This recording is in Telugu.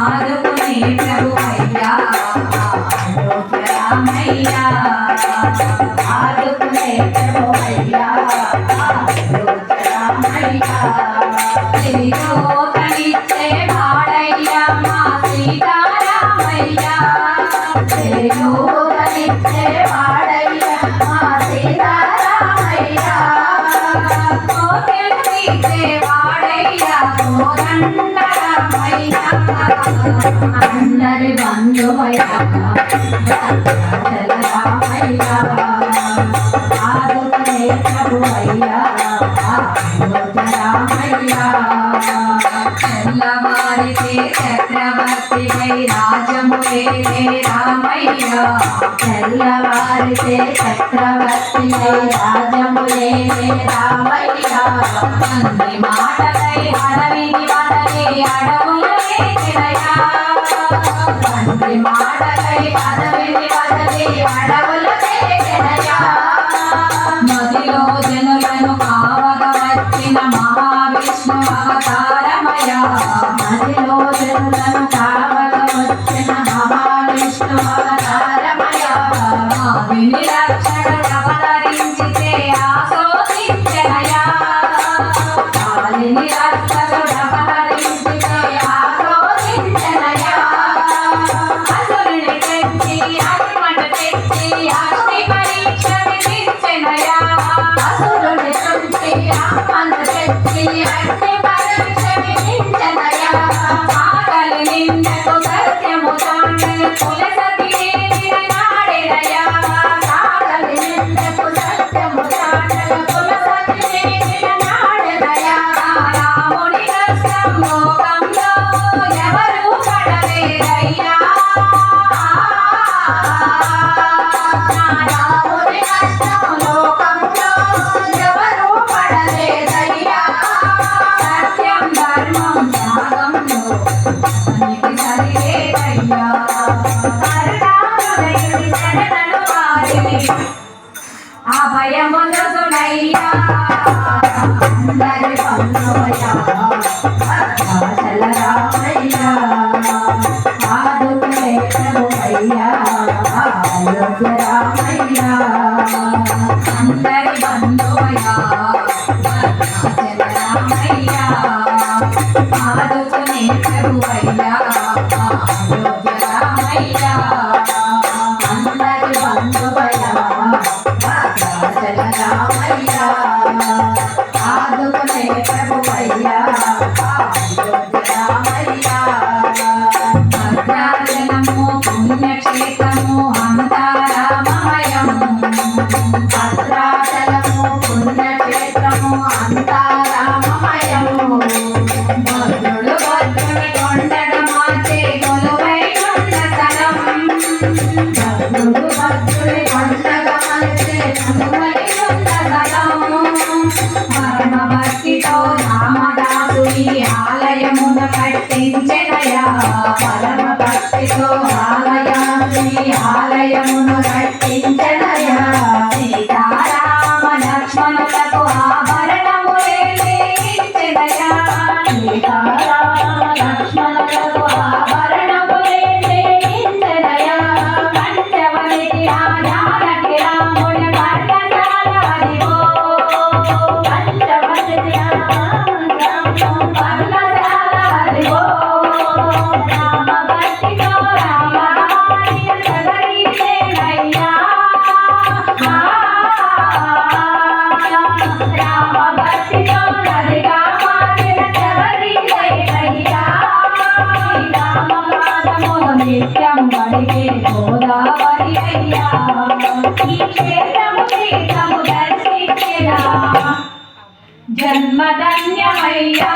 ఆదుకునే ప్రభువయ్యా రామయ్యా ఆదుకునే ప్రభువయ్యా రామయ్యా త్రిలోకనిచ్చే వాడయ్యా మా సీతారామయ్యా త్రిలోకనిచ్చే వాడయ్యా మా సీతారామయ్యా కోటెలనిచ్చే వాడయ్యా కోదండరామయ్యా అందరి బంధువయ్యా రామయ్యా ఆదుకునే ప్రభువయ్యా రామయ్యా తెల్లవారితే చక్రవర్తివై రాజములేలే రామయ్యా తెల్లవారితే చక్రవర్తివై రాజములేలే రామయ్యా అన్ని మాటలై అడవిని వదలి అడవులే తిరయా అన్ని మాటలై అడవిని వదలి అడవులే తిరయా మదిలో జనులను కావగా వచ్చిన మహావిష్ణు అవతారమయ మదిలో జనులను కావగా వచ్చిన మహావిష్ణు అవతారమయ ఆదిని రక్షకుడు అవతరించితే ఆశోసించనయా ఆదిని రక్షకుడు అవతరించితే ఆశోసించనయా అసురుని తెచ్చి అగ్నిమంట తెచ్చి అగ్ని పరీక్ష విధించెనయా అసురుని తెచ్చి అగ్నిమంట తెచ్చి అగ్ని పరీక్ష విధించెనయా ఆకలి నిందకు సత్యము తాండే కులసతి నాడెనయా ఆకలి నిందకు సత్యము తాండే కులసతి నాడెనయా రాముని కష్టం లోకంలో ఎవరు పడలేరయ్యా రాముని కష్టం లోకంలో ఎవరు పడలేరయ్యా సత్యం ధర్మం త్యాగంలో అనికి సరిలేదయ్యా కరుణాహృదయుని శరణను వారిని అభయమునొసగునయ్యా అందరి బంధువయ్యా అరుణాచల రామయ్యా ఆదుకునే ప్రభువయ్యా అయోధ్య రామయ్యా అందరి బంధువయ్యా అరుణాచల రామయ్యా ఆదుకునే ప్రభువయ్యా అయోధ్య రామయ్యా అందరి బంధువయ్యా అరుణాచల రామయ్యా ఆదుకునే ప్రభువయ్యా అయోధ్య రామయ్యా భద్రాచలము పుణ్యక్షేత్రము అంతా రామమయం భద్రాచలము పుణ్యక్షేత్రము అంతా రామమయము భద్రుడు భద్రుని కొండగా మార్చే కొలువైనున్న స్థలం భద్రుడు భద్రుని కొండగా మార్చే కొలువైనున్న స్థలం పరమ భక్తితో రామదాసుని ఆలయమున కట్టించెనయా పరమ భక్తితో ఆలయమును కట్టించెనయా సీతారామ లక్ష్మణులకు ఆభరణములే ఇచ్చెనయా సీతారామ లక్ష్మణులకు ఆభరణములే ఇచ్చెనయా పంచవనికి రాజానకి రాముని పర్ణశాల అదిగో పంచవనికి పర్ణశాల అదిగో రామ భక్తితో రామరాణి సగరీసేనయ్యా రామ భక్తితో నదిగా మారిన సగరీసేనయ్యా రామపాదములు నిత్యం గడిగే గోదావరి అయ్యా ఈ క్షేత్రము తీర్థము దర్శించిన జన్మధన్యమయ్యా